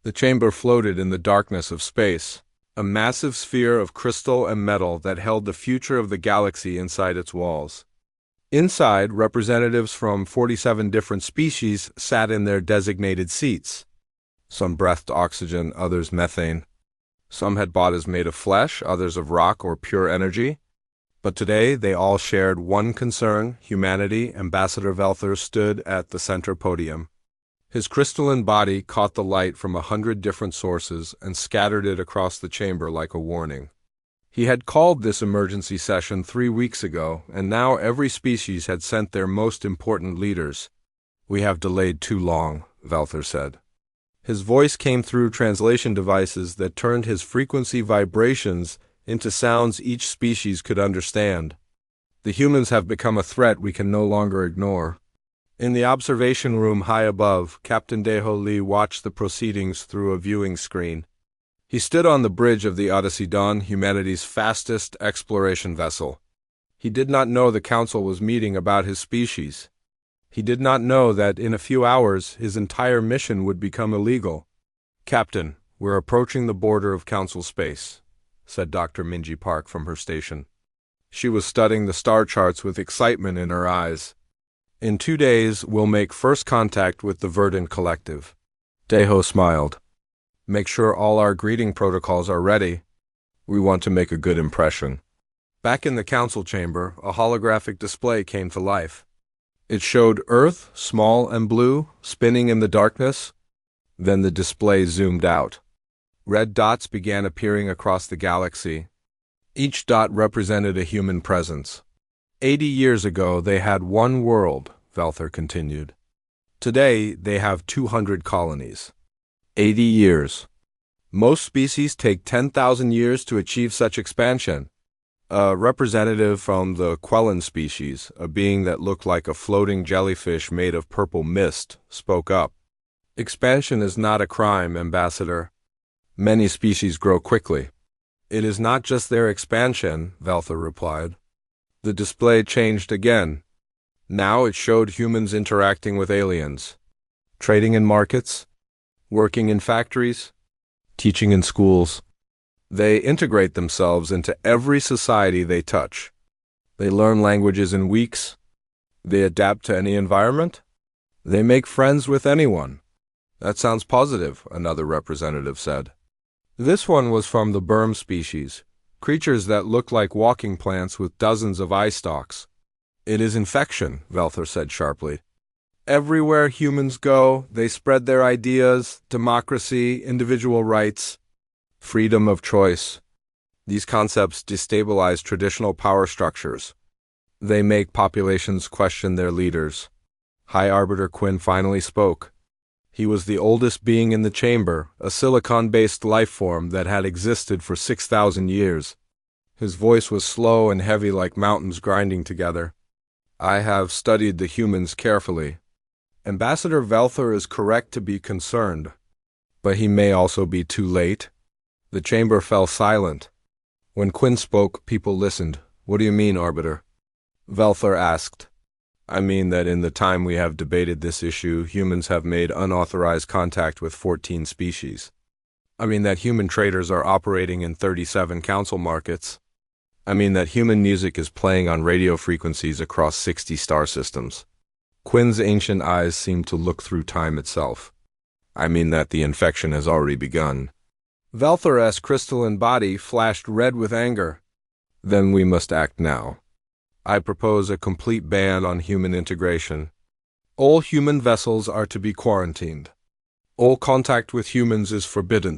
The chamber floated in the darkness of space, a massive sphere of crystal and metal that held the future of the galaxy inside its walls. Inside, representatives from 47 different species sat in their designated seats. Some breathed oxygen, others methane. Some had bodies made of flesh, others of rock or pure energy. But today they all shared one concern: humanity. Ambassador Velther stood at the center podium. His crystalline body caught the light from 100 different sources and scattered it across the chamber like a warning. He had called this emergency session 3 weeks ago, and now every species had sent their most important leaders. "We have delayed too long," Velther said. His voice came through translation devices that turned his frequency vibrations into sounds each species could understand. "The humans have become a threat we can no longer ignore." In the observation room high above, Captain Deho Lee watched the proceedings through a viewing screen. He stood on the bridge of the Odyssey Dawn, humanity's fastest exploration vessel. He did not know the Council was meeting about his species. He did not know that in a few hours his entire mission would become illegal. "Captain, we're approaching the border of Council space," said Dr. Minji Park from her station. She was studying the star charts with excitement in her eyes. "In 2 days, we'll make first contact with the Verdant Collective." Deho smiled. "Make sure all our greeting protocols are ready. We want to make a good impression." Back in the council chamber, a holographic display came to life. It showed Earth, small and blue, spinning in the darkness. Then the display zoomed out. Red dots began appearing across the galaxy. Each dot represented a human presence. 80 years ago, they had one world, Velther continued. Today, they have 200 colonies. 80 years. Most species take 10,000 years to achieve such expansion. A representative from the Quellan species, a being that looked like a floating jellyfish made of purple mist, spoke up. "Expansion is not a crime, Ambassador. Many species grow quickly." "It is not just their expansion," Velther replied. The display changed again. Now it showed humans interacting with aliens, trading in markets, working in factories, teaching in schools. They integrate themselves into every society they touch. They learn languages in weeks. They adapt to any environment. They make friends with anyone. "That sounds positive," another representative said. This one was from the Burm species, creatures that looked like walking plants with dozens of eye stalks. "It is infection," Velther said sharply. "Everywhere humans go, they spread their ideas, democracy, individual rights, freedom of choice. These concepts destabilize traditional power structures. They make populations question their leaders." High Arbiter Quinn finally spoke. He was the oldest being in the chamber, a silicon-based life form that had existed for 6,000 years. His voice was slow and heavy like mountains grinding together. "I have studied the humans carefully. Ambassador Velther is correct to be concerned, but he may also be too late." The chamber fell silent. When Quinn spoke, people listened. "What do you mean, Arbiter?" Velther asked. "I mean that in the time we have debated this issue, humans have made unauthorized contact with 14 species. I mean that human traders are operating in 37 council markets. I mean that human music is playing on radio frequencies across 60 star systems." Quinn's ancient eyes seemed to look through time itself. "I mean that the infection has already begun." Velther's crystalline body flashed red with anger. "Then we must act now. I propose a complete ban on human integration. All human vessels are to be quarantined. All contact with humans is forbidden.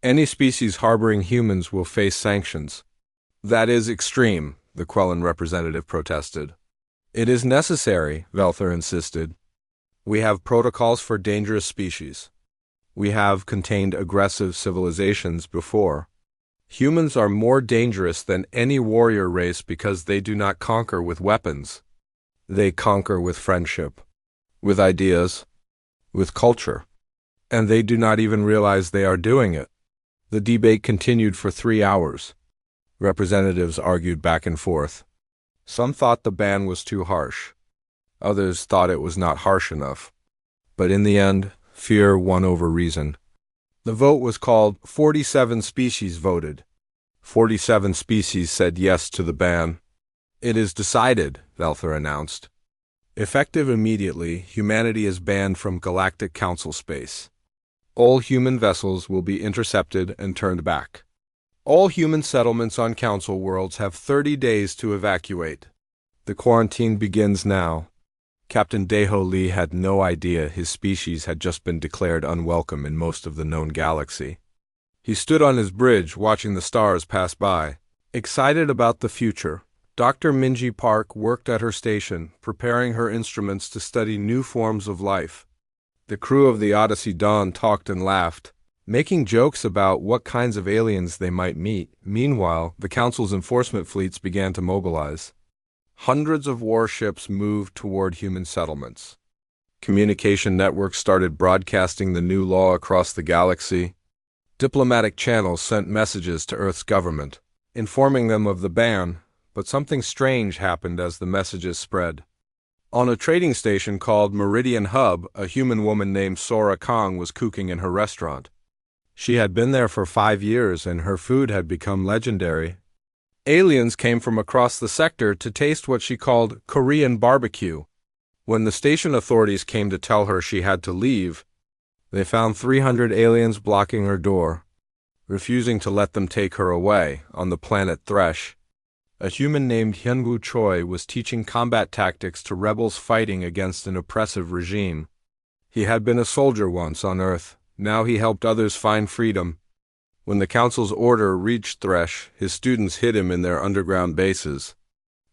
Any species harboring humans will face sanctions." "That is extreme," the Quellan representative protested. "It is necessary," Velther insisted. "We have protocols for dangerous species. We have contained aggressive civilizations before. Humans are more dangerous than any warrior race because they do not conquer with weapons. They conquer with friendship, with ideas, with culture. And they do not even realize they are doing it." The debate continued for 3 hours. Representatives argued back and forth. Some thought the ban was too harsh. Others thought it was not harsh enough. But in the end, fear won over reason. The vote was called 47 species voted. 47 species said yes to the ban. It is decided, Velther announced. Effective immediately, humanity is banned from Galactic Council space. All human vessels will be intercepted and turned back. All human settlements on Council worlds have 30 days to evacuate. The quarantine begins now. Captain Deho Lee had no idea his species had just been declared unwelcome in most of the known galaxy. He stood on his bridge watching the stars pass by. Excited about the future, Dr. Minji Park worked at her station, preparing her instruments to study new forms of life. The crew of the Odyssey Dawn talked and laughed, making jokes about what kinds of aliens they might meet. Meanwhile, the Council's enforcement fleets began to mobilize. Hundreds of warships moved toward human settlements. Communication networks started broadcasting the new law across the galaxy. Diplomatic channels sent messages to Earth's government, informing them of the ban, but something strange happened as the messages spread. On a trading station called Meridian Hub, a human woman named Sora Kong was cooking in her restaurant. She had been there for 5 years and her food had become legendary. Aliens came from across the sector to taste what she called Korean barbecue. When the station authorities came to tell her she had to leave, they found 300 aliens blocking her door, refusing to let them take her away. On the planet Thresh, a human named Hyunwoo Choi was teaching combat tactics to rebels fighting against an oppressive regime. He had been a soldier once on Earth. Now he helped others find freedom. When the Council's order reached Thresh, his students hid him in their underground bases.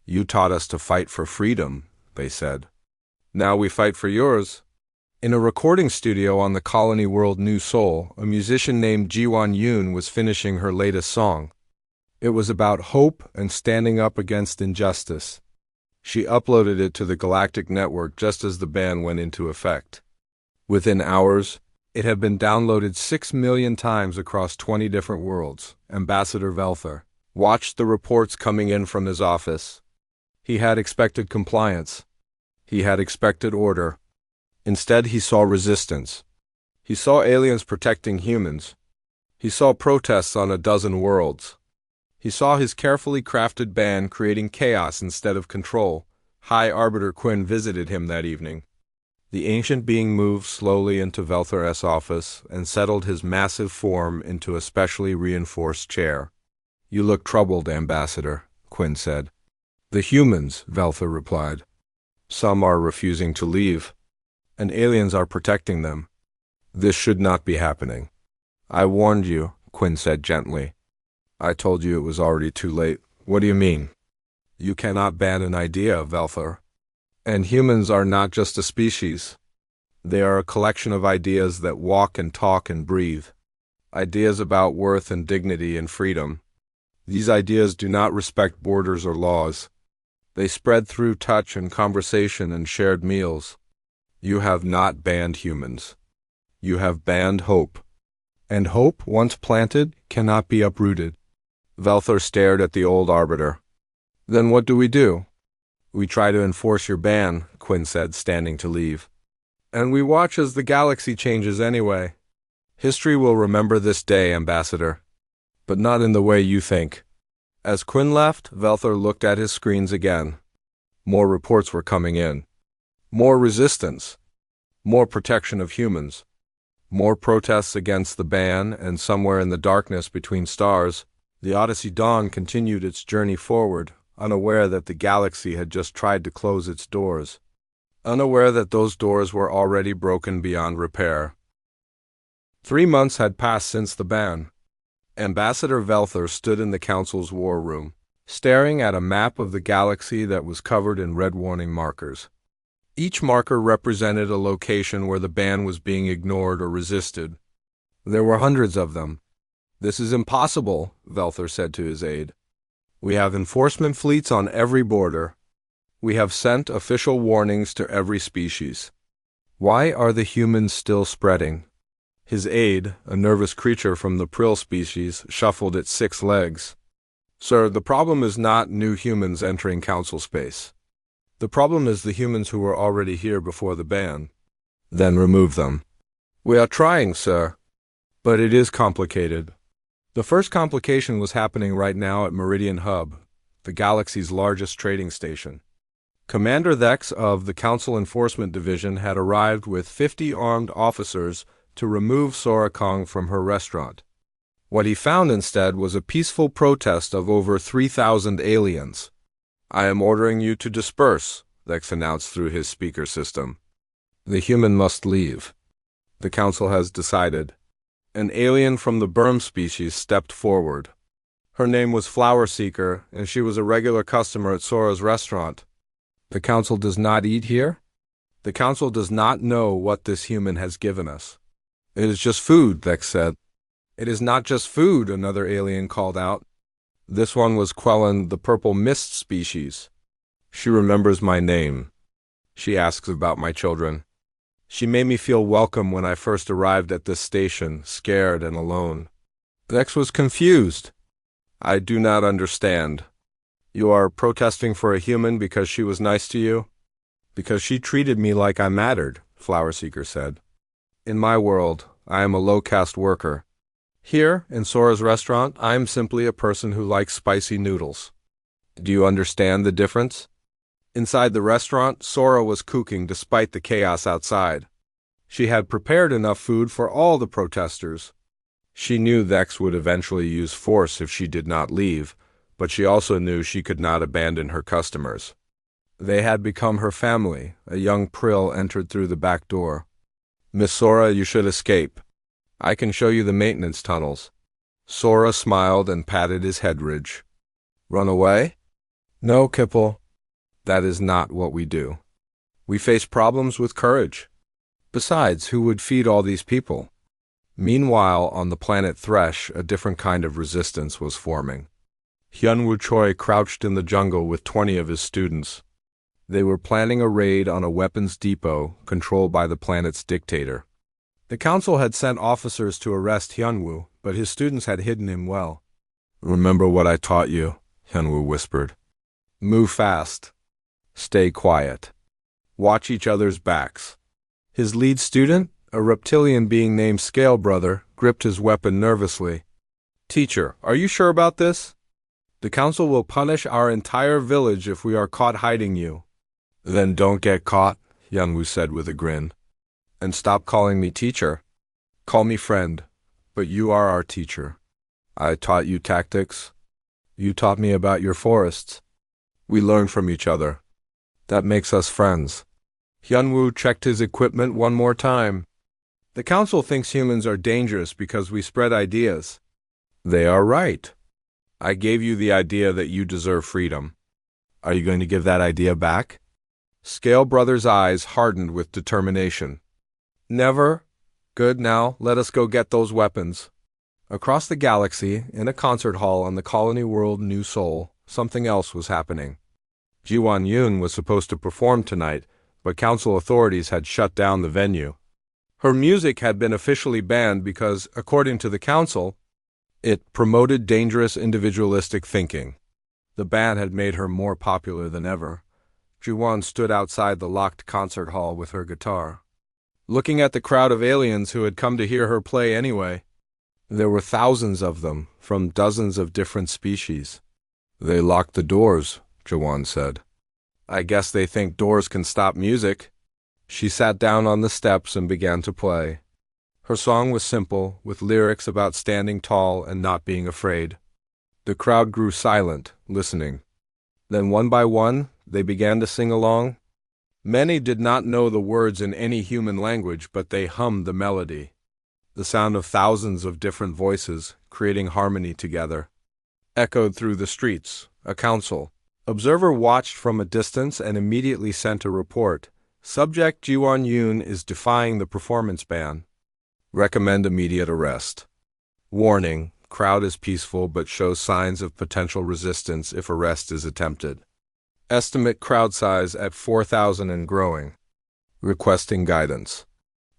"You taught us to fight for freedom," they said. "Now we fight for yours." In a recording studio on the colony world New Seoul, a musician named Jiwon Yoon was finishing her latest song. It was about hope and standing up against injustice. She uploaded it to the Galactic Network just as the ban went into effect. Within hours, it had been downloaded 6 million times across 20 different worlds. Ambassador Velther watched the reports coming in from his office. He had expected compliance. He had expected order. Instead, he saw resistance. He saw aliens protecting humans. He saw protests on a dozen worlds. He saw his carefully crafted ban creating chaos instead of control. High Arbiter Quinn visited him that evening. The ancient being moved slowly into Velther's office and settled his massive form into a specially reinforced chair. "You look troubled, Ambassador," Quinn said. "The humans," Velther replied. "Some are refusing to leave, and aliens are protecting them. This should not be happening." "I warned you," Quinn said gently. "I told you it was already too late." "What do you mean?" "You cannot ban an idea, Velther. And humans are not just a species. They are a collection of ideas that walk and talk and breathe. Ideas about worth and dignity and freedom. These ideas do not respect borders or laws. They spread through touch and conversation and shared meals. You have not banned humans. You have banned hope. And hope, once planted, cannot be uprooted." Velther stared at the old arbiter. "Then what do we do?" "We try to enforce your ban," Quinn said, standing to leave. "And we watch as the galaxy changes anyway. History will remember this day, Ambassador. But not in the way you think." As Quinn left, Velther looked at his screens again. More reports were coming in. More resistance. More protection of humans. More protests against the ban, and somewhere in the darkness between stars, the Odyssey Dawn continued its journey forward, unaware that the galaxy had just tried to close its doors. Unaware that those doors were already broken beyond repair. 3 months had passed since the ban. Ambassador Velther stood in the Council's war room, staring at a map of the galaxy that was covered in red warning markers. Each marker represented a location where the ban was being ignored or resisted. There were hundreds of them. "This is impossible," Velther said to his aide. "We have enforcement fleets on every border. We have sent official warnings to every species. Why are the humans still spreading?" His aide, a nervous creature from the prill species, shuffled its 6 legs. "Sir, the problem is not new humans entering Council space. The problem is the humans who were already here before the ban." "Then remove them." "We are trying, sir." But it is complicated. The first complication was happening right now at Meridian Hub, the galaxy's largest trading station. Commander Thex of the Council Enforcement Division had arrived with 50 armed officers to remove Sora Kong from her restaurant. What he found instead was a peaceful protest of over 3,000 aliens. "I am ordering you to disperse," Thex announced through his speaker system. "The human must leave. The Council has decided." An alien from the Burm species stepped forward. Her name was Flower Seeker, and she was a regular customer at Sora's restaurant. "The Council does not eat here? The Council does not know what this human has given us." "It is just food," Thex said. "It is not just food," another alien called out. This one was Quellen, the Purple Mist species. "She remembers my name. She asks about my children. She made me feel welcome when I first arrived at this station, scared and alone." Thex was confused. "I do not understand. You are protesting for a human because she was nice to you?" "Because she treated me like I mattered," Flower Seeker said. "In my world, I am a low-caste worker. Here, in Sora's restaurant, I am simply a person who likes spicy noodles. Do you understand the difference?" Inside the restaurant, Sora was cooking despite the chaos outside. She had prepared enough food for all the protesters. She knew Thex would eventually use force if she did not leave, but she also knew she could not abandon her customers. They had become her family. A young Prill entered through the back door. "Miss Sora, you should escape. I can show you the maintenance tunnels." Sora smiled and patted his head ridge. "Run away?" "No, Kipple. That is not what we do. We face problems with courage. Besides, who would feed all these people?" Meanwhile, on the planet Thresh, a different kind of resistance was forming. Hyunwoo Choi crouched in the jungle with 20 of his students. They were planning a raid on a weapons depot controlled by the planet's dictator. The Council had sent officers to arrest Hyunwoo, but his students had hidden him well. "Remember what I taught you," Hyunwoo whispered. "Move fast. Stay quiet. Watch each other's backs." His lead student, a reptilian being named Scale Brother, gripped his weapon nervously. "Teacher, are you sure about this? The Council will punish our entire village if we are caught hiding you." "Then don't get caught," Hyunwoo said with a grin. "And stop calling me teacher. Call me friend, but you are our teacher. I taught you tactics. You taught me about your forests. We learn from each other. That makes us friends." Hyunwoo checked his equipment one more time. "The Council thinks humans are dangerous because we spread ideas." "They are right. I gave you the idea that you deserve freedom. Are you going to give that idea back?" Scale Brother's eyes hardened with determination. "Never." "Good, now let us go get those weapons." Across the galaxy, in a concert hall on the colony world New Sol, something else was happening. Jiwan Yun was supposed to perform tonight, but Council authorities had shut down the venue. Her music had been officially banned because, according to the Council, it promoted dangerous individualistic thinking. The ban had made her more popular than ever. Jiwan stood outside the locked concert hall with her guitar, looking at the crowd of aliens who had come to hear her play anyway. There were thousands of them, from dozens of different species. "They locked the doors," Jiwan said. "I guess they think doors can stop music." She sat down on the steps and began to play. Her song was simple, with lyrics about standing tall and not being afraid. The crowd grew silent, listening. Then one by one, they began to sing along. Many did not know the words in any human language, but they hummed the melody. The sound of thousands of different voices, creating harmony together, echoed through the streets. A council observer watched from a distance and immediately sent a report. Subject Jiwan Yun is defying the performance ban. Recommend immediate arrest. Warning, crowd is peaceful but shows signs of potential resistance if arrest is attempted. Estimate crowd size at 4,000 and growing. Requesting guidance.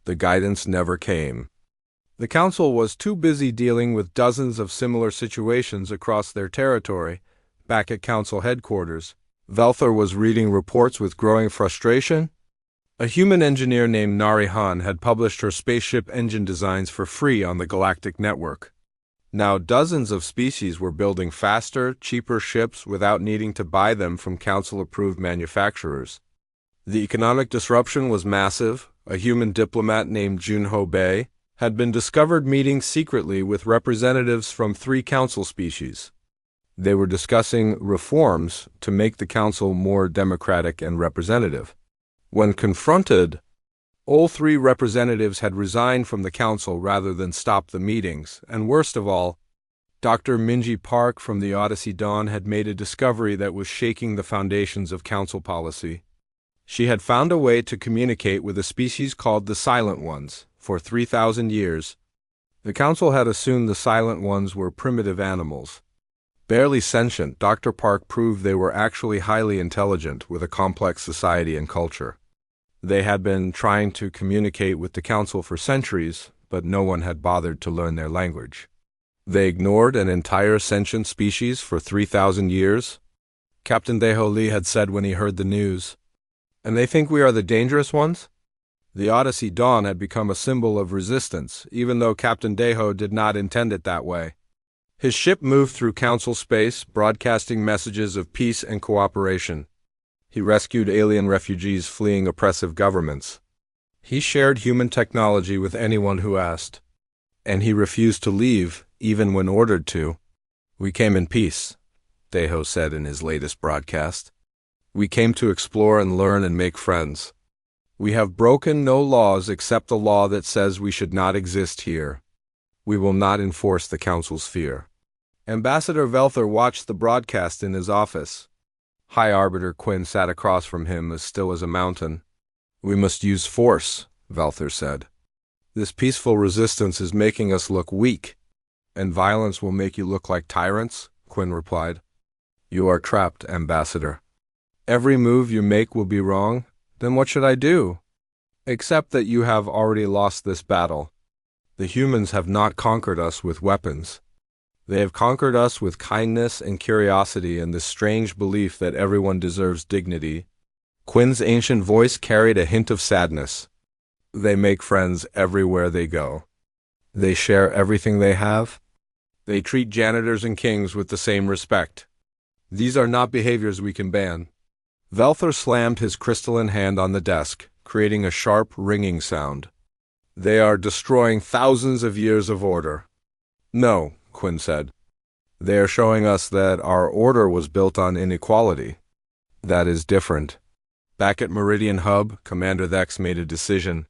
The guidance never came. The council was too busy dealing with dozens of similar situations across their territory. Back at council headquarters, Velthor was reading reports with growing frustration. A human engineer named Narration had published her spaceship engine designs for free on the Galactic Network. Now dozens of species were building faster, cheaper ships without needing to buy them from council-approved manufacturers. The economic disruption was massive. A human diplomat named Junho Bei had been discovered meeting secretly with representatives from 3 council species. They were discussing reforms to make the council more democratic and representative. When confronted, all 3 representatives had resigned from the council rather than stop the meetings, and worst of all, Dr. Minji Park from the Odyssey Dawn had made a discovery that was shaking the foundations of council policy. She had found a way to communicate with a species called the Silent Ones. For 3,000 years, the council had assumed the Silent Ones were primitive animals. Barely sentient, Dr. Park proved they were actually highly intelligent with a complex society and culture. They had been trying to communicate with the council for centuries, but no one had bothered to learn their language. They ignored an entire sentient species for 3,000 years, Captain Deho Lee had said when he heard the news. And they think we are the dangerous ones? The Odyssey Dawn had become a symbol of resistance, even though Captain Deho did not intend it that way. His ship moved through council space, broadcasting messages of peace and cooperation. He rescued alien refugees fleeing oppressive governments. He shared human technology with anyone who asked. And he refused to leave, even when ordered to. "We came in peace," Deho said in his latest broadcast. "We came to explore and learn and make friends. We have broken no laws except the law that says we should not exist here. We will not enforce the council's fear." Ambassador Velther watched the broadcast in his office. High Arbiter Quinn sat across from him as still as a mountain. "We must use force," Velther said. "This peaceful resistance is making us look weak." "And violence will make you look like tyrants," Quinn replied. "You are trapped, Ambassador. Every move you make will be wrong. Then what should I do? Except that you have already lost this battle. The humans have not conquered us with weapons. They have conquered us with kindness and curiosity and the strange belief that everyone deserves dignity." Quinn's ancient voice carried a hint of sadness. "They make friends everywhere they go. They share everything they have. They treat janitors and kings with the same respect. These are not behaviors we can ban." Velther slammed his crystalline hand on the desk, creating a sharp, ringing sound. "They are destroying thousands of years of order." "No," Quinn said. "They are showing us that our order was built on inequality. That is different." Back at Meridian Hub, Commander Thex made a decision.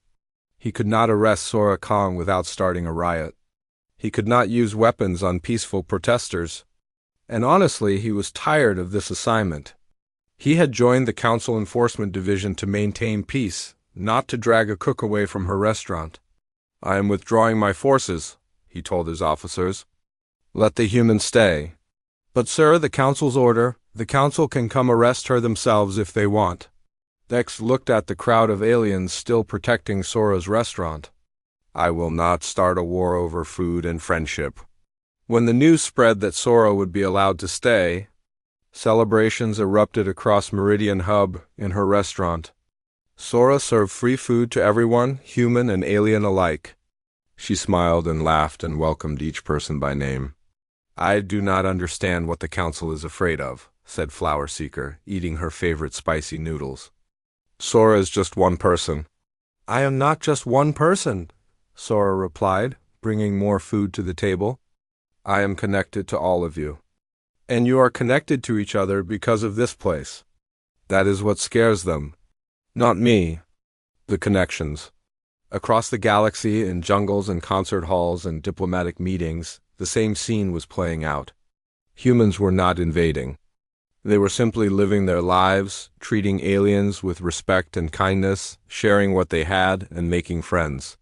He could not arrest Sora Kong without starting a riot. He could not use weapons on peaceful protesters. And honestly, he was tired of this assignment. He had joined the Council Enforcement Division to maintain peace, not to drag a cook away from her restaurant. "I am withdrawing my forces," he told his officers. "Let the humans stay." "But sir, the Council's order. The Council can come arrest her themselves if they want." Dex looked at the crowd of aliens still protecting Sora's restaurant. "I will not start a war over food and friendship." When the news spread that Sora would be allowed to stay, celebrations erupted across Meridian Hub in her restaurant. Sora served free food to everyone, human and alien alike. She smiled and laughed and welcomed each person by name. "I do not understand what the Council is afraid of," said Flower Seeker, eating her favorite spicy noodles. "Sora is just one person." "I am not just one person," Sora replied, bringing more food to the table. "I am connected to all of you. And you are connected to each other because of this place. That is what scares them. Not me. The connections." Across the galaxy, in jungles and concert halls and diplomatic meetings, the same scene was playing out. Humans were not invading. They were simply living their lives, treating aliens with respect and kindness, sharing what they had, and making friends.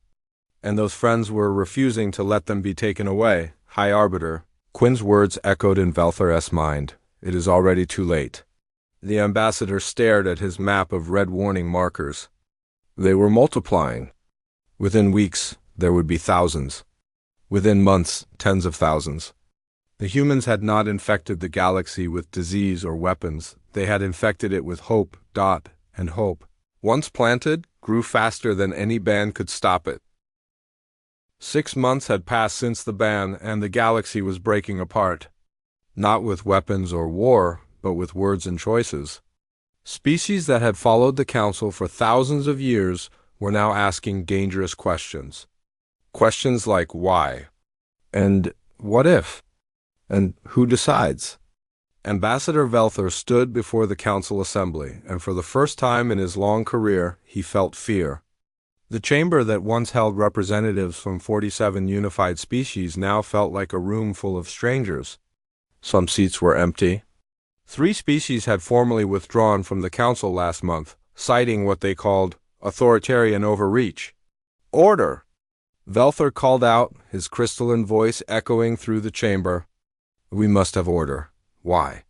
And those friends were refusing to let them be taken away. "High Arbiter." Quinn's words echoed in Velther's mind. "It is already too late." The ambassador stared at his map of red warning markers. They were multiplying. Within weeks, there would be thousands. Within months, tens of thousands. The humans had not infected the galaxy with disease or weapons. They had infected it with hope, and hope. Once planted, grew faster than any ban could stop it. 6 months had passed since the ban, and the galaxy was breaking apart. Not with weapons or war, but with words and choices. Species that had followed the Council for thousands of years were now asking dangerous questions. Questions like why? And what if? And who decides? Ambassador Velther stood before the Council Assembly, and for the first time in his long career, he felt fear. The chamber that once held representatives from 47 unified species now felt like a room full of strangers. Some seats were empty. 3 species had formally withdrawn from the Council last month, citing what they called authoritarian overreach. Order! Velther called out, his crystalline voice echoing through the chamber. We must have order. Why?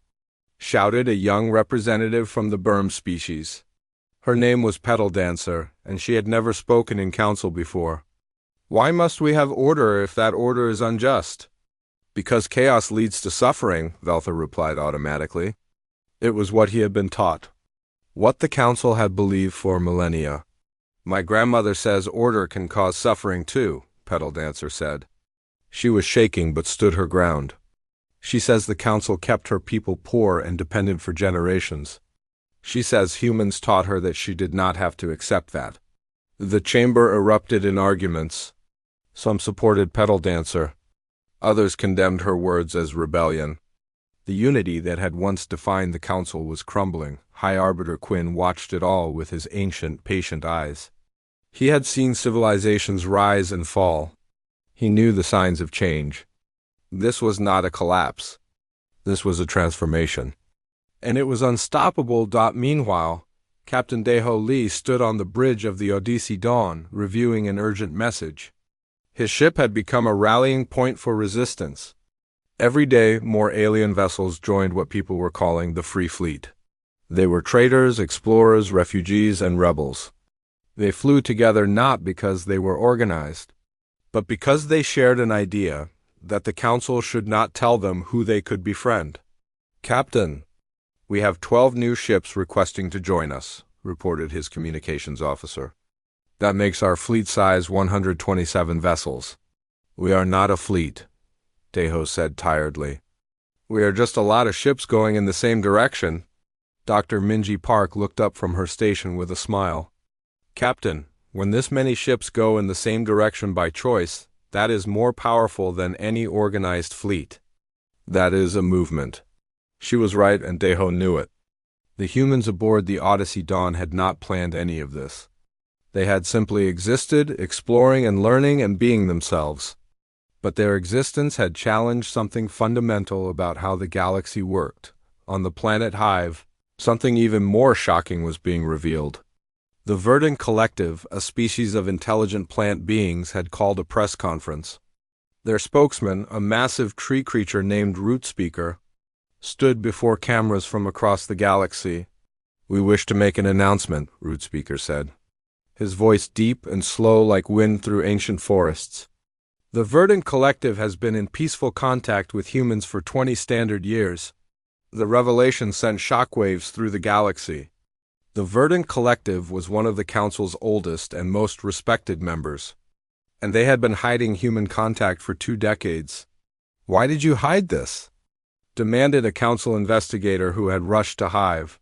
Shouted a young representative from the Burm species. Her name was Petal Dancer, and she had never spoken in council before. Why must we have order if that order is unjust? Because chaos leads to suffering, Velther replied automatically. It was what he had been taught. What the council had believed for millennia. My grandmother says order can cause suffering too, Petal Dancer said. She was shaking but stood her ground. She says the council kept her people poor and dependent for generations. She says humans taught her that she did not have to accept that. The chamber erupted in arguments. Some supported Petal Dancer. Others condemned her words as rebellion. The unity that had once defined the council was crumbling. High Arbiter Quinn watched it all with his ancient, patient eyes. He had seen civilizations rise and fall. He knew the signs of change. This was not a collapse. This was a transformation. And it was unstoppable. Meanwhile, Captain Deho Lee stood on the bridge of the Odyssey Dawn, reviewing an urgent message. His ship had become a rallying point for resistance. Every day, more alien vessels joined what people were calling the Free Fleet. They were traders, explorers, refugees, and rebels. They flew together not because they were organized, but because they shared an idea that the Council should not tell them who they could befriend. Captain, we have 12 new ships requesting to join us, reported his communications officer. That makes our fleet size 127 vessels. We are not a fleet, Deho said tiredly. We are just a lot of ships going in the same direction. Dr. Minji Park looked up from her station with a smile. Captain, when this many ships go in the same direction by choice, that is more powerful than any organized fleet. That is a movement. She was right, and Deho knew it. The humans aboard the Odyssey Dawn had not planned any of this. They had simply existed, exploring and learning and being themselves. But their existence had challenged something fundamental about how the galaxy worked. On the planet Hive, something even more shocking was being revealed. The Verdant Collective, a species of intelligent plant beings, had called a press conference. Their spokesman, a massive tree creature named Root Speaker, stood before cameras from across the galaxy. We wish to make an announcement, Root Speaker said. His voice deep and slow like wind through ancient forests. The Verdant Collective has been in peaceful contact with humans for 20 standard years. The revelation sent shockwaves through the galaxy. The Verdant Collective was one of the Council's oldest and most respected members, and they had been hiding human contact for 2 decades. Why did you hide this? Demanded a Council investigator who had rushed to Hive.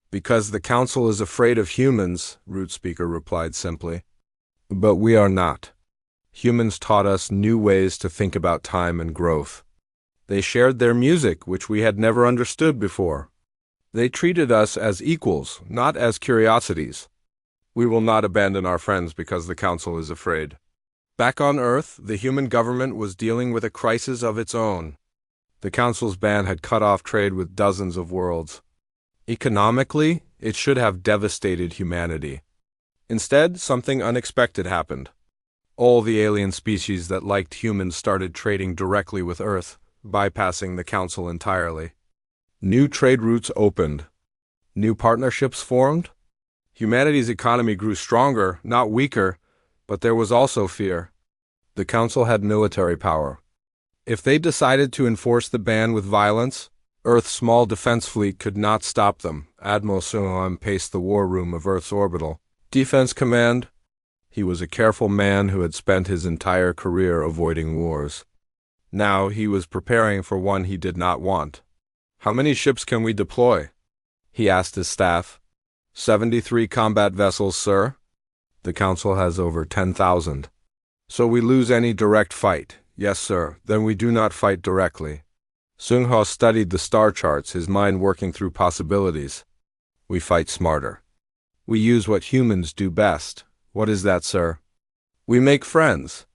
Because the Council is afraid of humans, Root Speaker replied simply. But we are not. Humans taught us new ways to think about time and growth. They shared their music, which we had never understood before. They treated us as equals, not as curiosities. We will not abandon our friends because the Council is afraid. Back on Earth, the human government was dealing with a crisis of its own. The Council's ban had cut off trade with dozens of worlds. Economically, it should have devastated humanity. Instead, something unexpected happened. All the alien species that liked humans started trading directly with Earth, bypassing the Council entirely. New trade routes opened. New partnerships formed. Humanity's economy grew stronger, not weaker, but there was also fear. The Council had military power. If they decided to enforce the ban with violence, Earth's small defense fleet could not stop them. Admiral Sunoam paced the war room of Earth's orbital. Defense Command. He was a careful man who had spent his entire career avoiding wars. Now he was preparing for one he did not want. How many ships can we deploy? He asked his staff. 73 combat vessels, sir. The council has over 10,000. So we lose any direct fight. Yes, sir. Then we do not fight directly. Sung-ho studied the star charts, his mind working through possibilities. We fight smarter. We use what humans do best. What is that, sir? We make friends.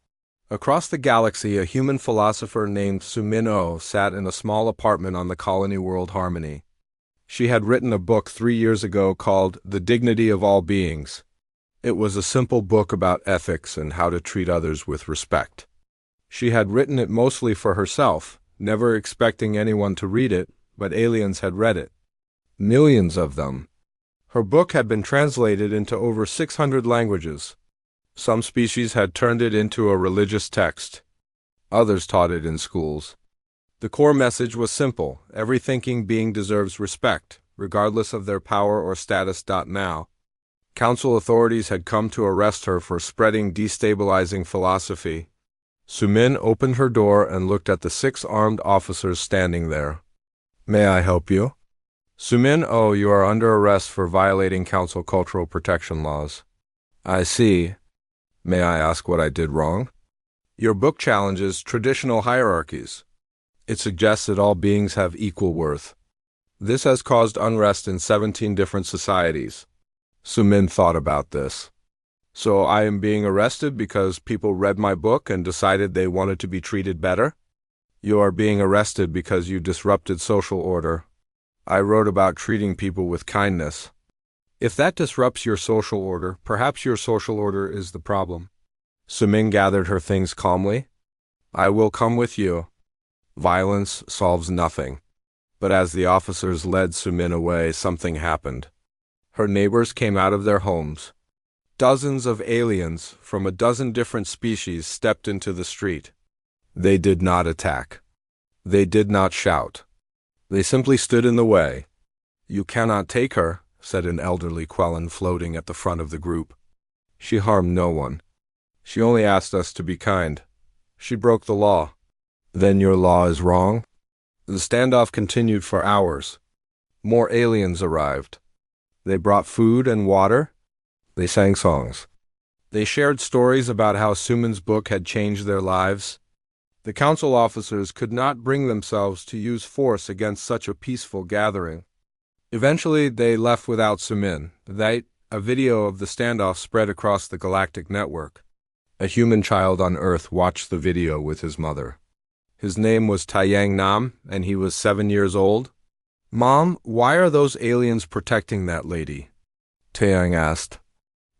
Across the galaxy, a human philosopher named Sumin Oh sat in a small apartment on the colony world Harmony. She had written a book 3 years ago called The Dignity of All Beings. It was a simple book about ethics and how to treat others with respect. She had written it mostly for herself, never expecting anyone to read it, but aliens had read it. Millions of them. Her book had been translated into over 600 languages. Some species had turned it into a religious text. Others taught it in schools. The core message was simple: every thinking being deserves respect, regardless of their power or status. Now, council authorities had come to arrest her for spreading destabilizing philosophy. Sumin opened her door and looked at the 6 armed officers standing there. May I help you? Sumin, oh, you are under arrest for violating council cultural protection laws. I see. May I ask what I did wrong? Your book challenges traditional hierarchies. It suggests that all beings have equal worth. This has caused unrest in 17 different societies. Sumin thought about this. So I am being arrested because people read my book and decided they wanted to be treated better? You are being arrested because you disrupted social order. I wrote about treating people with kindness. If that disrupts your social order, perhaps your social order is the problem. Sumin gathered her things calmly. I will come with you. Violence solves nothing. But as the officers led Sumin away, something happened. Her neighbors came out of their homes. Dozens of aliens from a dozen different species stepped into the street. They did not attack. They did not shout. They simply stood in the way. You cannot take her, said an elderly Quellan floating at the front of the group. She harmed no one. She only asked us to be kind. She broke the law. Then your law is wrong? The standoff continued for hours. More aliens arrived. They brought food and water. They sang songs. They shared stories about how Sumin's book had changed their lives. The council officers could not bring themselves to use force against such a peaceful gathering. Eventually, they left without Sumin. A video of the standoff spread across the galactic network. A human child on Earth watched the video with his mother. His name was Taiyang Nam, and he was 7 years old. Mom, why are those aliens protecting that lady? Taiyang asked.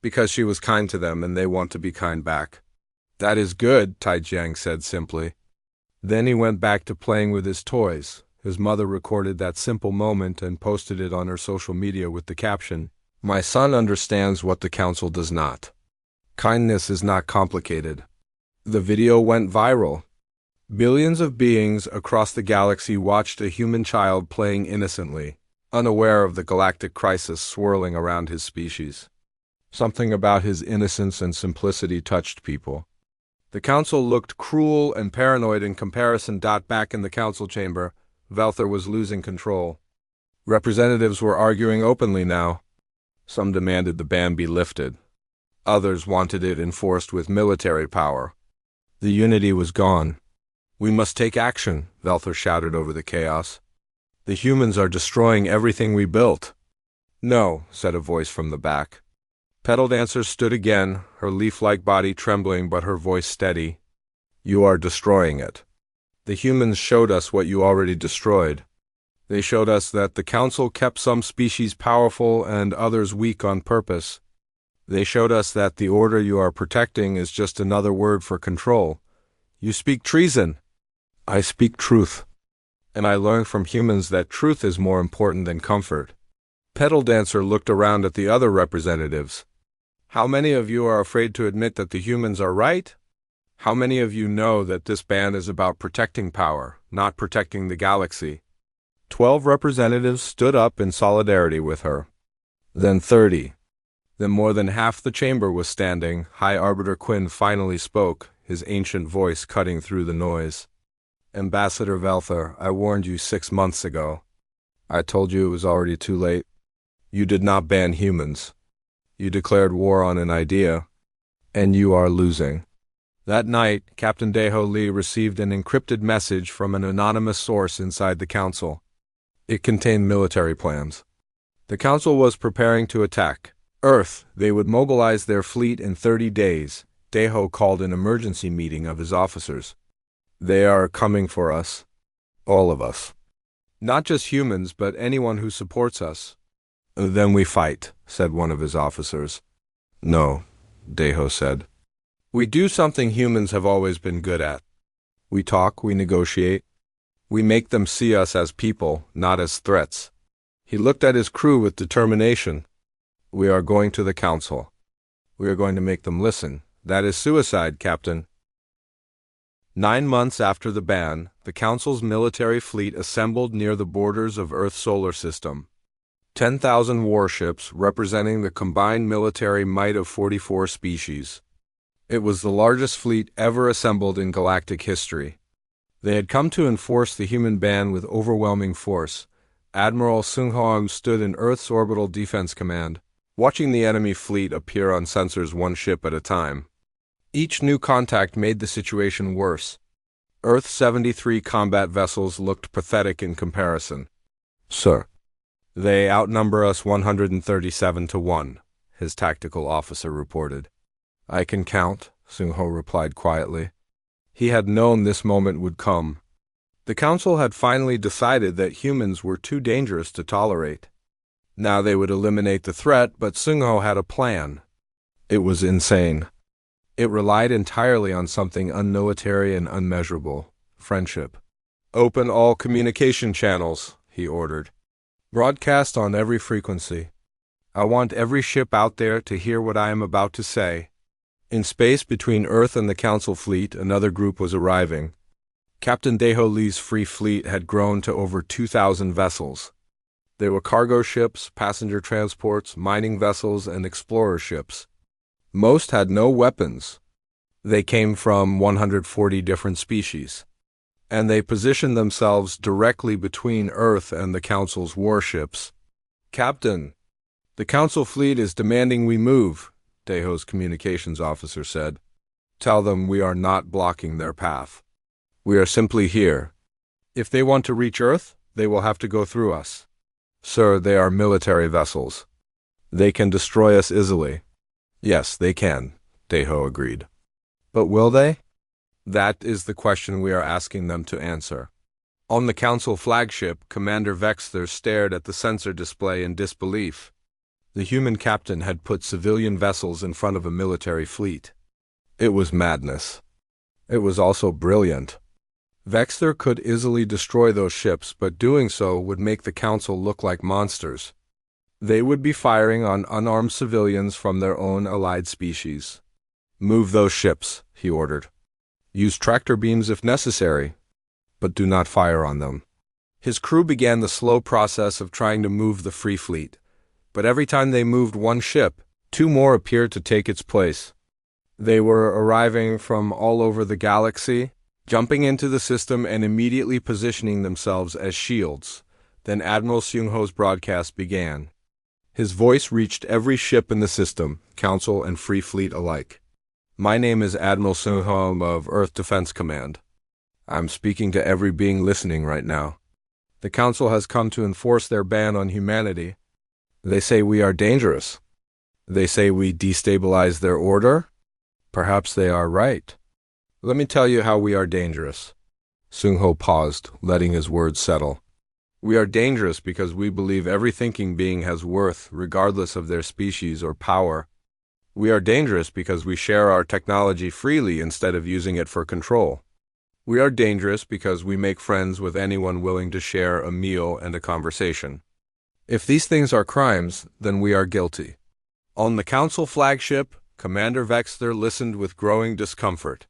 Because she was kind to them and they want to be kind back. That is good, Taiyang said simply. Then he went back to playing with his toys. His mother recorded that simple moment and posted it on her social media with the caption, My son understands what the council does not. Kindness is not complicated. The video went viral. Billions of beings across the galaxy watched a human child playing innocently, unaware of the galactic crisis swirling around his species. Something about his innocence and simplicity touched people. The council looked cruel and paranoid in comparison. Back in the council chamber, Velther was losing control. Representatives were arguing openly now. Some demanded the ban be lifted. Others wanted it enforced with military power. The unity was gone. We must take action, Velther shouted over the chaos. The humans are destroying everything we built. No, said a voice from the back. Petal Dancer stood again, her leaf-like body trembling but her voice steady. You are destroying it. The humans showed us what you already destroyed. They showed us that the council kept some species powerful and others weak on purpose. They showed us that the order you are protecting is just another word for control. You speak treason. I speak truth. And I learned from humans that truth is more important than comfort. Petal Dancer looked around at the other representatives. How many of you are afraid to admit that the humans are right? How many of you know that this ban is about protecting power, not protecting the galaxy? 12 representatives stood up in solidarity with her. Then 30. Then more than half the chamber was standing. High Arbiter Quinn finally spoke, his ancient voice cutting through the noise. Ambassador Velther, I warned you 6 months ago. I told you it was already too late. You did not ban humans. You declared war on an idea, and you are losing. That night, Captain Deho Lee received an encrypted message from an anonymous source inside the Council. It contained military plans. The Council was preparing to attack Earth. They would mobilize their fleet in 30 days. Deho called an emergency meeting of his officers. They are coming for us. All of us. Not just humans, but anyone who supports us. Then we fight, said one of his officers. No, Deho said. We do something humans have always been good at. We talk, we negotiate. We make them see us as people, not as threats. He looked at his crew with determination. We are going to the Council. We are going to make them listen. That is suicide, Captain. 9 months after the ban, the Council's military fleet assembled near the borders of Earth's solar system. 10,000 warships representing the combined military might of 44 species. It was the largest fleet ever assembled in galactic history. They had come to enforce the human ban with overwhelming force. Admiral Sung Hong stood in Earth's Orbital Defense Command, watching the enemy fleet appear on sensors one ship at a time. Each new contact made the situation worse. Earth's 73 combat vessels looked pathetic in comparison. Sir, they outnumber us 137 to 1, his tactical officer reported. I can count, Sung Ho replied quietly. He had known this moment would come. The Council had finally decided that humans were too dangerous to tolerate. Now they would eliminate the threat, but Sung Ho had a plan. It was insane. It relied entirely on something unmilitary and unmeasurable: friendship. Open all communication channels, he ordered. Broadcast on every frequency. I want every ship out there to hear what I am about to say. In space between Earth and the Council fleet, another group was arriving. Captain Deho Lee's free fleet had grown to over 2,000 vessels. They were cargo ships, passenger transports, mining vessels, and explorer ships. Most had no weapons. They came from 140 different species, and they positioned themselves directly between Earth and the Council's warships. Captain, the Council fleet is demanding we move, Deho's communications officer said. Tell them we are not blocking their path. We are simply here. If they want to reach Earth, they will have to go through us. Sir, they are military vessels. They can destroy us easily. Yes, they can, Deho agreed. But will they? That is the question we are asking them to answer. On the Council flagship, Commander Vexter stared at the sensor display in disbelief. The human captain had put civilian vessels in front of a military fleet. It was madness. It was also brilliant. Vexter could easily destroy those ships, but doing so would make the Council look like monsters. They would be firing on unarmed civilians from their own allied species. Move those ships, he ordered. Use tractor beams if necessary, but do not fire on them. His crew began the slow process of trying to move the free fleet. But every time they moved one ship, 2 more appeared to take its place. They were arriving from all over the galaxy, jumping into the system and immediately positioning themselves as shields. Then Admiral Seung Ho's broadcast began. His voice reached every ship in the system, Council and Free Fleet alike. My name is Admiral Seung Ho of Earth Defense Command. I'm speaking to every being listening right now. The Council has come to enforce their ban on humanity. They say we are dangerous. They say we destabilize their order. Perhaps they are right. Let me tell you how we are dangerous. Seung Ho paused, letting his words settle. We are dangerous because we believe every thinking being has worth, regardless of their species or power. We are dangerous because we share our technology freely instead of using it for control. We are dangerous because we make friends with anyone willing to share a meal and a conversation. If these things are crimes, then we are guilty. On the Council flagship, Commander Vexter listened with growing discomfort.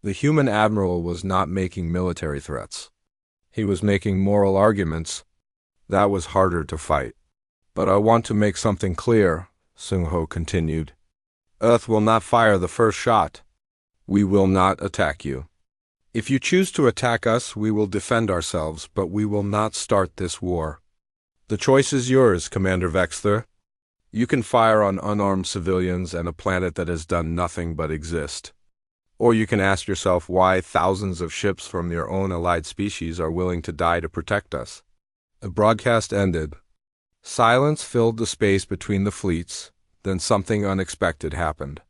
The human admiral was not making military threats. He was making moral arguments. That was harder to fight. But I want to make something clear. Sung-ho continued. Earth will not fire the first shot. We will not attack you. If you choose to attack us, we will defend ourselves, but we will not start this war. The choice is yours, Commander Vexler. You can fire on unarmed civilians and a planet that has done nothing but exist. Or you can ask yourself why thousands of ships from your own allied species are willing to die to protect us. The broadcast ended. Silence filled the space between the fleets, then something unexpected happened.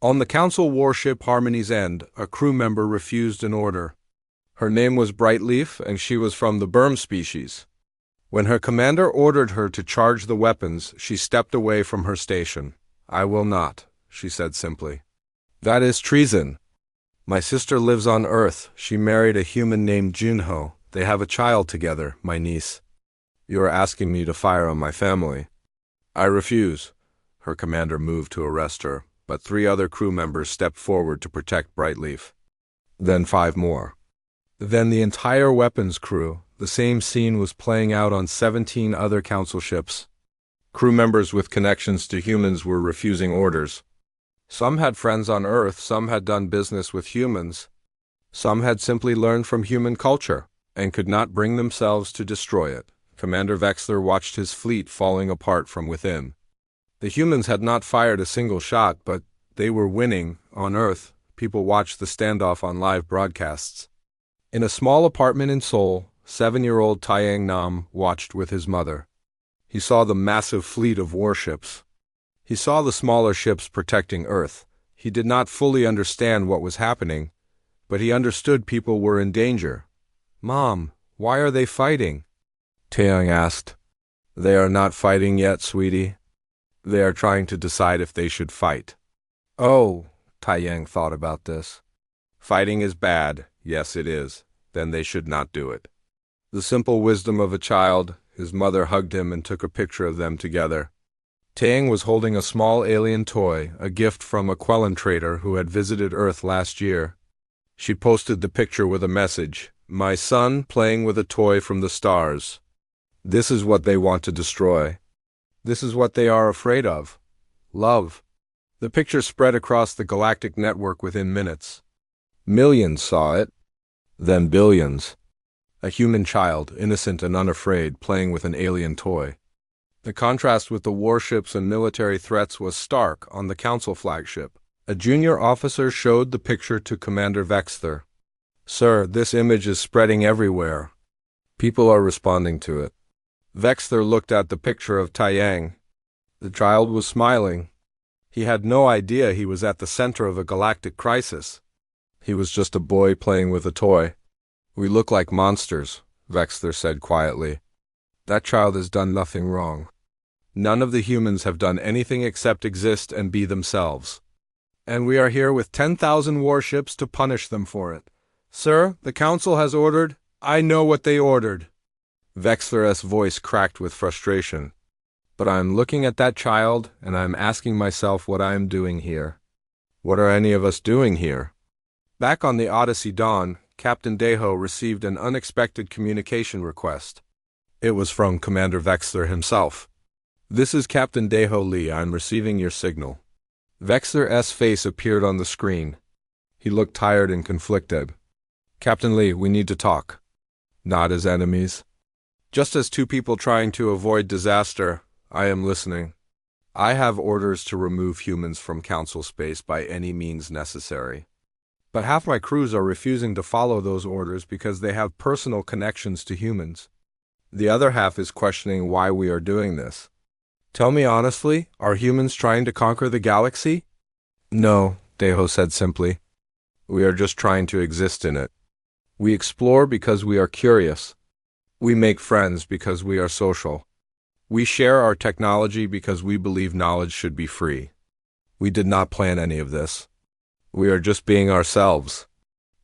On the Council warship Harmony's End, a crew member refused an order. Her name was Brightleaf, and she was from the Burm species. When her commander ordered her to charge the weapons, she stepped away from her station. I will not, she said simply. That is treason. My sister lives on Earth. She married a human named Junho. They have a child together, my niece. You are asking me to fire on my family. I refuse. Her commander moved to arrest her, but 3 other crew members stepped forward to protect Brightleaf. Then 5 more. Then the entire weapons crew. The same scene was playing out on 17 other Council ships. Crew members with connections to humans were refusing orders. Some had friends on Earth, some had done business with humans. Some had simply learned from human culture, and could not bring themselves to destroy it. Commander Vexler watched his fleet falling apart from within. The humans had not fired a single shot, but they were winning on Earth. People watched the standoff on live broadcasts. In a small apartment in Seoul, 7-year-old Taeyang Nam watched with his mother. He saw the massive fleet of warships. He saw the smaller ships protecting Earth. He did not fully understand what was happening, but he understood people were in danger. Mom, why are they fighting? Taeyang asked. They are not fighting yet, sweetie. They are trying to decide if they should fight. Oh, Taeyang thought about this. Fighting is bad. Yes, it is. Then they should not do it. The simple wisdom of a child. His mother hugged him and took a picture of them together. Taeyang was holding a small alien toy, a gift from a Quellan trader who had visited Earth last year. She posted the picture with a message. My son playing with a toy from the stars. This is what they want to destroy. This is what they are afraid of. Love. The picture spread across the galactic network within minutes. Millions saw it. Then billions. A human child, innocent and unafraid, playing with an alien toy. The contrast with the warships and military threats was stark on the Council flagship. A junior officer showed the picture to Commander Vexler. Sir, this image is spreading everywhere. People are responding to it. Vexler looked at the picture of Taeyang. The child was smiling. He had no idea he was at the center of a galactic crisis. He was just a boy playing with a toy. We look like monsters, Vexler said quietly. That child has done nothing wrong. None of the humans have done anything except exist and be themselves. And we are here with 10,000 warships to punish them for it. Sir, the Council has ordered. I know what they ordered. Vexler's voice cracked with frustration. But I am looking at that child, and I am asking myself what I am doing here. What are any of us doing here? Back on the Odyssey Dawn, Captain Daeho received an unexpected communication request. It was from Commander Vexler himself. This is Captain Daeho Lee. I am receiving your signal. Vexler's face appeared on the screen. He looked tired and conflicted. Captain Lee, we need to talk. Not as enemies. Just as 2 people trying to avoid disaster, I am listening. I have orders to remove humans from Council space by any means necessary. But half my crews are refusing to follow those orders because they have personal connections to humans. The other half is questioning why we are doing this. Tell me honestly, are humans trying to conquer the galaxy? No, Daeho said simply. We are just trying to exist in it. We explore because we are curious. We make friends because we are social. We share our technology because we believe knowledge should be free. We did not plan any of this. We are just being ourselves.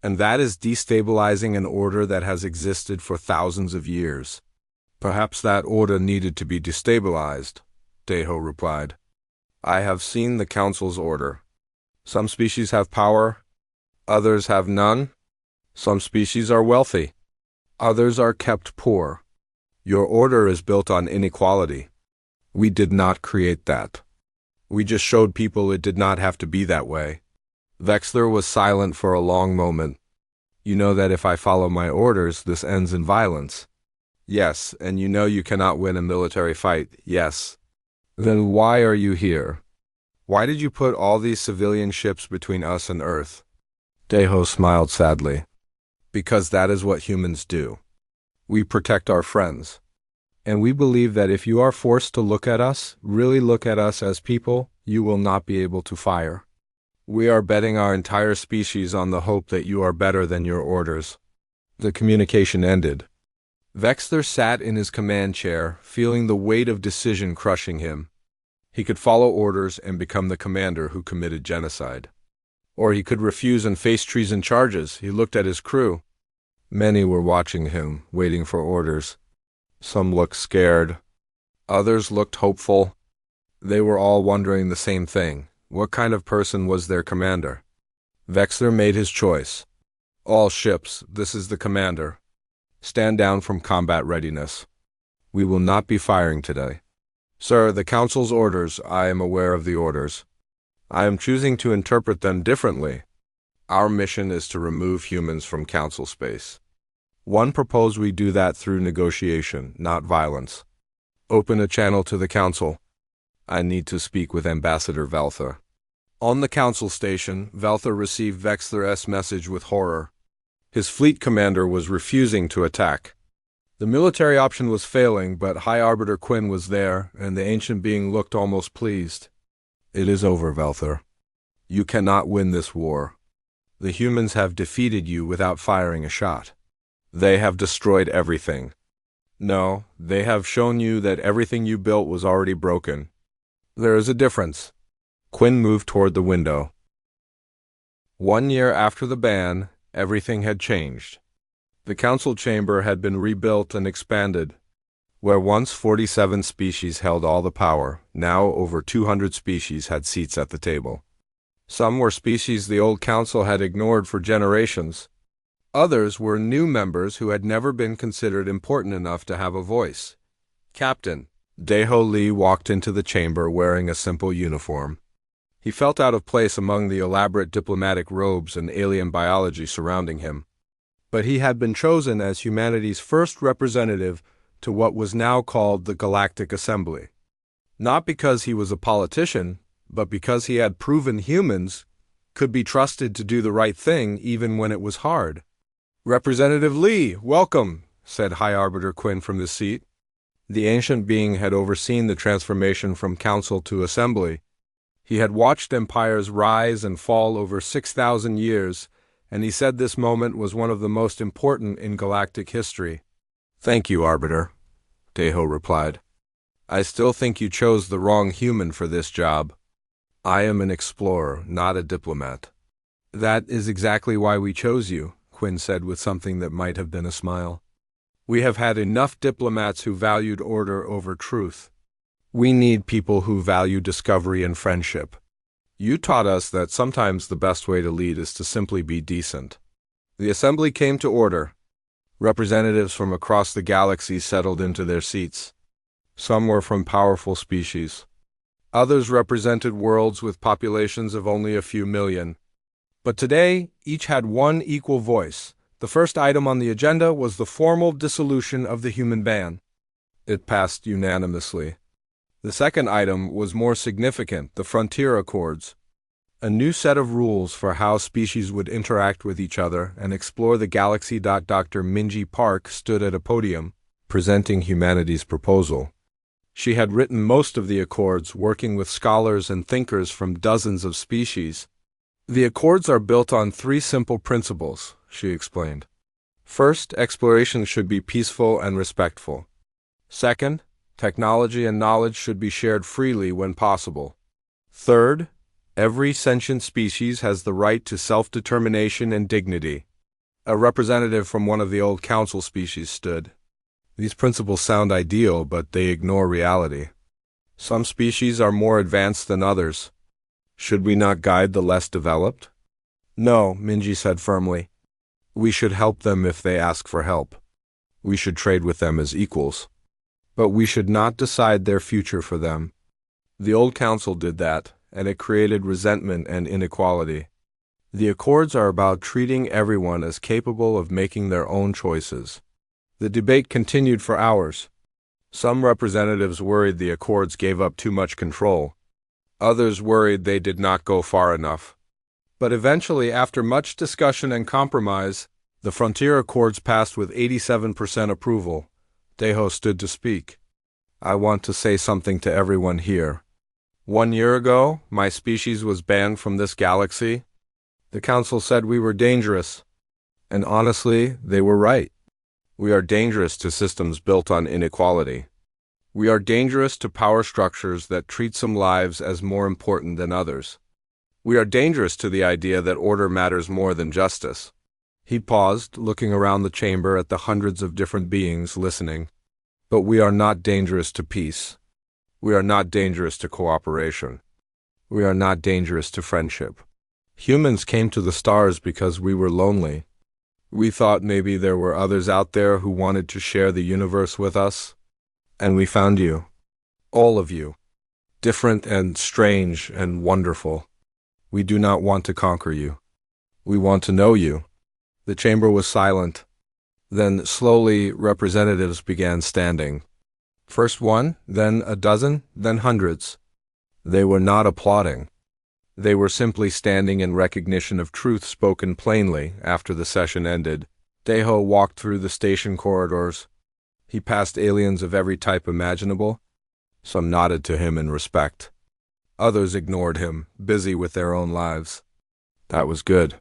And that is destabilizing an order that has existed for thousands of years. Perhaps that order needed to be destabilized, Daeho replied. I have seen the Council's order. Some species have power. Others have none. Some species are wealthy. Others are kept poor. Your order is built on inequality. We did not create that. We just showed people it did not have to be that way. Vexler was silent for a long moment. You know that if I follow my orders, this ends in violence. Yes, and you know you cannot win a military fight. Yes. Then why are you here? Why did you put all these civilian ships between us and Earth? Deho smiled sadly. Because that is what humans do. We protect our friends. And we believe that if you are forced to look at us, really look at us as people, you will not be able to fire. We are betting our entire species on the hope that you are better than your orders. The communication ended. Vexler sat in his command chair, feeling the weight of decision crushing him. He could follow orders and become the commander who committed genocide. Or he could refuse and face treason charges. He looked at his crew. Many were watching him, waiting for orders. Some looked scared. Others looked hopeful. They were all wondering the same thing. What kind of person was their commander? Vexler made his choice. All ships, this is the commander. Stand down from combat readiness. We will not be firing today. Sir, the Council's orders, I am aware of the orders. I am choosing to interpret them differently. Our mission is to remove humans from Council space. One proposed we do that through negotiation, not violence. Open a channel to the Council. I need to speak with Ambassador Velther. On the Council station, Velther received Vexler's message with horror. His fleet commander was refusing to attack. The military option was failing, but High Arbiter Quinn was there, and the ancient being looked almost pleased. It is over, Velther. You cannot win this war. The humans have defeated you without firing a shot. They have destroyed everything. No, they have shown you that everything you built was already broken. There is a difference. Quinn moved toward the window. 1 year after the ban, everything had changed. The council chamber had been rebuilt and expanded. Where once 47 species held all the power, now over 200 species had seats at the table. Some were species the old council had ignored for generations. Others were new members who had never been considered important enough to have a voice. Captain Deho Lee walked into the chamber wearing a simple uniform. He felt out of place among the elaborate diplomatic robes and alien biology surrounding him. But he had been chosen as humanity's first representative to what was now called the Galactic Assembly. Not because he was a politician, but because he had proven humans could be trusted to do the right thing even when it was hard. Representative Lee, welcome, said High Arbiter Quinn from his seat. The ancient being had overseen the transformation from council to assembly. He had watched empires rise and fall over 6,000 years, and he said this moment was one of the most important in galactic history. Thank you, Arbiter, Deho replied. I still think you chose the wrong human for this job. I am an explorer, not a diplomat. That is exactly why we chose you, Quinn said with something that might have been a smile. We have had enough diplomats who valued order over truth. We need people who value discovery and friendship. You taught us that sometimes the best way to lead is to simply be decent. The assembly came to order. Representatives from across the galaxy settled into their seats. Some were from powerful species. Others represented worlds with populations of only a few million. But today, each had one equal voice. The first item on the agenda was the formal dissolution of the human ban. It passed unanimously. The second item was more significant, the Frontier Accords. A new set of rules for how species would interact with each other and explore the galaxy. Dr. Minji Park stood at a podium, presenting humanity's proposal. She had written most of the accords, working with scholars and thinkers from dozens of species. The accords are built on 3 simple principles, she explained. First, exploration should be peaceful and respectful. Second, technology and knowledge should be shared freely when possible. Third, every sentient species has the right to self-determination and dignity. A representative from one of the old council species stood. These principles sound ideal, but they ignore reality. Some species are more advanced than others. Should we not guide the less developed? No, Minji said firmly. We should help them if they ask for help. We should trade with them as equals. But we should not decide their future for them. The old council did that, and it created resentment and inequality. The Accords are about treating everyone as capable of making their own choices. The debate continued for hours. Some representatives worried the Accords gave up too much control. Others worried they did not go far enough. But eventually, after much discussion and compromise, the Frontier Accords passed with 87% approval. Deho stood to speak. I want to say something to everyone here. 1 year ago, my species was banned from this galaxy. The council said we were dangerous. And honestly, they were right. We are dangerous to systems built on inequality. We are dangerous to power structures that treat some lives as more important than others. We are dangerous to the idea that order matters more than justice. He paused, looking around the chamber at the hundreds of different beings listening. But we are not dangerous to peace. We are not dangerous to cooperation. We are not dangerous to friendship. Humans came to the stars because we were lonely. We thought maybe there were others out there who wanted to share the universe with us. And we found you. All of you. Different and strange and wonderful. We do not want to conquer you. We want to know you. The chamber was silent. Then, slowly, representatives began standing. First one, then a dozen, then hundreds. They were not applauding. They were simply standing in recognition of truth spoken plainly after the session ended. Deho walked through the station corridors. He passed aliens of every type imaginable. Some nodded to him in respect. Others ignored him, busy with their own lives. That was good.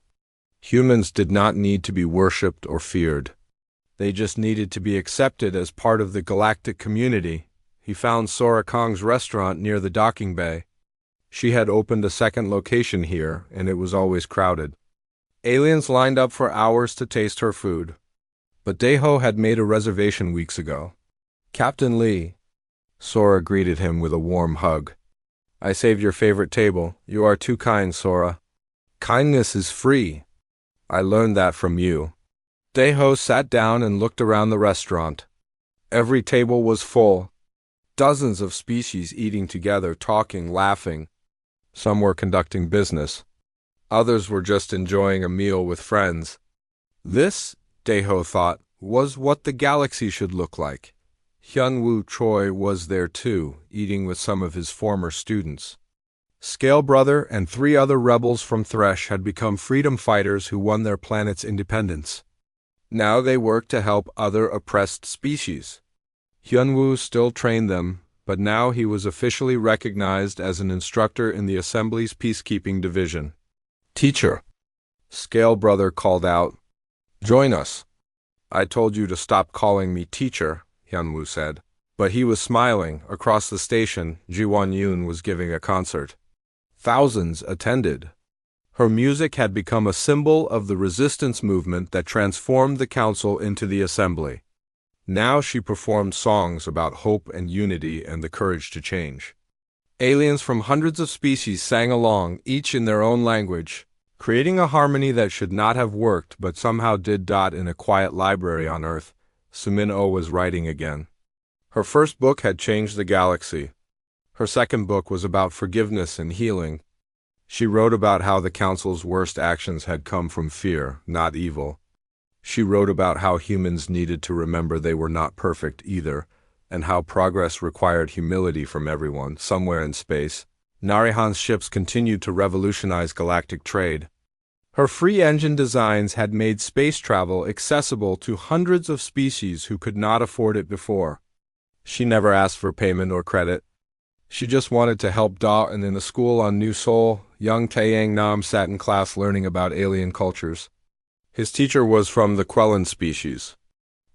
Humans did not need to be worshipped or feared. They just needed to be accepted as part of the galactic community. He found Sora Kong's restaurant near the docking bay. She had opened a second location here, and it was always crowded. Aliens lined up for hours to taste her food. But Deho had made a reservation weeks ago. Captain Lee. Sora greeted him with a warm hug. I saved your favorite table. You are too kind, Sora. Kindness is free. I learned that from you. Deho sat down and looked around the restaurant. Every table was full. Dozens of species eating together, talking, laughing. Some were conducting business. Others were just enjoying a meal with friends. This, Deho thought, was what the galaxy should look like. Hyunwoo Choi was there too, eating with some of his former students. Scale Brother and 3 other rebels from Thresh had become freedom fighters who won their planet's independence. Now they worked to help other oppressed species. Hyunwoo still trained them, but now he was officially recognized as an instructor in the Assembly's peacekeeping division. Teacher, Scale Brother called out. Join us. I told you to stop calling me teacher, Hyunwoo said. But he was smiling. Across the station, Jiwon Yoon was giving a concert. Thousands attended. Her music had become a symbol of the resistance movement that transformed the council into the assembly. Now she performed songs about hope and unity and the courage to change. Aliens from hundreds of species sang along, each in their own language, creating a harmony that should not have worked but somehow did. In a quiet library on Earth, Sumin-Oh was writing again. Her first book had changed the galaxy. Her second book was about forgiveness and healing. She wrote about how the Council's worst actions had come from fear, not evil. She wrote about how humans needed to remember they were not perfect either, and how progress required humility from everyone. Somewhere in space, Narihan's ships continued to revolutionize galactic trade. Her free engine designs had made space travel accessible to hundreds of species who could not afford it before. She never asked for payment or credit. She just wanted to help Da, and in the school on New Seoul, young Taeyang Nam sat in class learning about alien cultures. His teacher was from the Quellan species.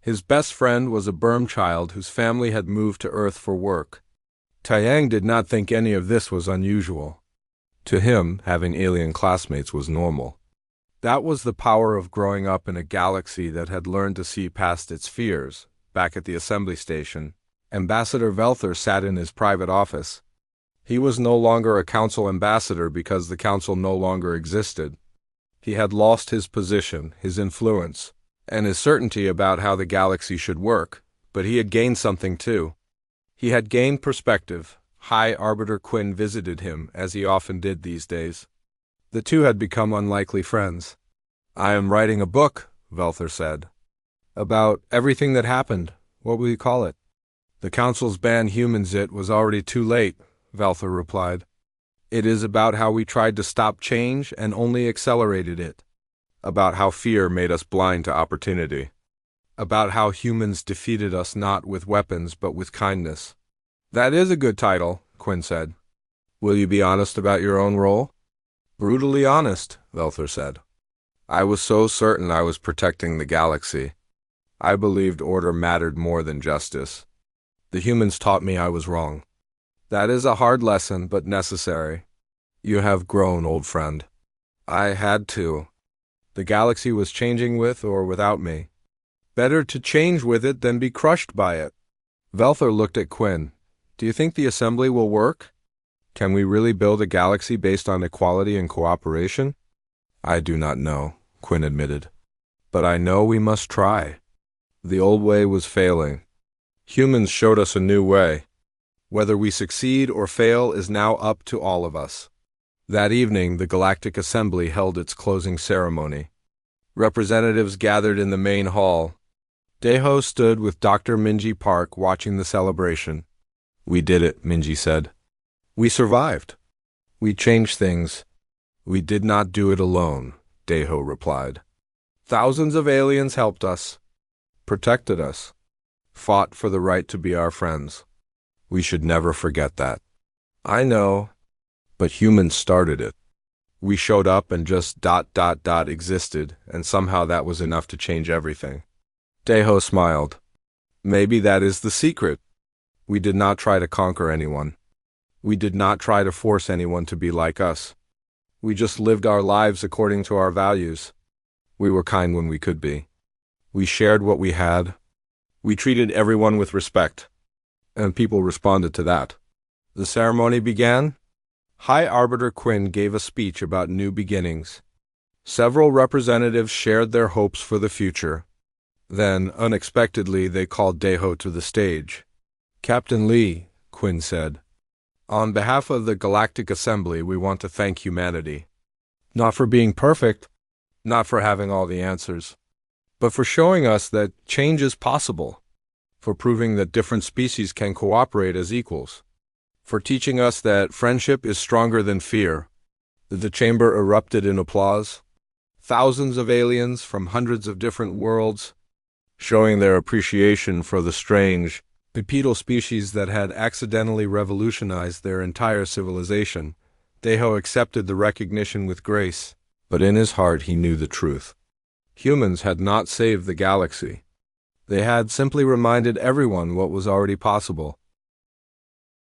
His best friend was a Burm child whose family had moved to Earth for work. Taeyang did not think any of this was unusual. To him, having alien classmates was normal. That was the power of growing up in a galaxy that had learned to see past its fears. Back at the assembly station, Ambassador Velther sat in his private office. He was no longer a council ambassador because the council no longer existed. He had lost his position, his influence, and his certainty about how the galaxy should work, but he had gained something too. He had gained perspective. High Arbiter Quinn visited him, as he often did these days. The two had become unlikely friends. "I am writing a book," Velther said. "About everything that happened. What will you call it?" "The Council's banned humans. It was already too late," Velther replied. "It is about how we tried to stop change and only accelerated it. About how fear made us blind to opportunity. About how humans defeated us not with weapons but with kindness." "That is a good title," Quinn said. "Will you be honest about your own role?" "Brutally honest," Velther said. "I was so certain I was protecting the galaxy. I believed order mattered more than justice. The humans taught me I was wrong. That is a hard lesson, but necessary. You have grown, old friend." "I had to. The galaxy was changing with or without me. Better to change with it than be crushed by it." Velther looked at Quinn. "Do you think the assembly will work? Can we really build a galaxy based on equality and cooperation?" "I do not know," Quinn admitted. "But I know we must try. The old way was failing. Humans showed us a new way. Whether we succeed or fail is now up to all of us." That evening, the Galactic Assembly held its closing ceremony. Representatives gathered in the main hall. Deho stood with Dr. Minji Park watching the celebration. "We did it," Minji said. "We survived. We changed things. We did not do it alone," Deho replied. "Thousands of aliens helped us, protected us, fought for the right to be our friends. We should never forget that." "I know, but humans started it. We showed up and just existed, and somehow that was enough to change everything." Deho smiled. "Maybe that is the secret. We did not try to conquer anyone. We did not try to force anyone to be like us. We just lived our lives according to our values. We were kind when we could be. We shared what we had. We treated everyone with respect. And people responded to that." The ceremony began. High Arbiter Quinn gave a speech about new beginnings. Several representatives shared their hopes for the future. Then, unexpectedly, they called Deho to the stage. "Captain Lee," Quinn said, "on behalf of the Galactic Assembly, we want to thank humanity. Not for being perfect, not for having all the answers, but for showing us that change is possible, for proving that different species can cooperate as equals, for teaching us that friendship is stronger than fear." The chamber erupted in applause. Thousands of aliens from hundreds of different worlds, showing their appreciation for the strange, bipedal species that had accidentally revolutionized their entire civilization. Deho accepted the recognition with grace, but in his heart he knew the truth. Humans had not saved the galaxy. They had simply reminded everyone what was already possible.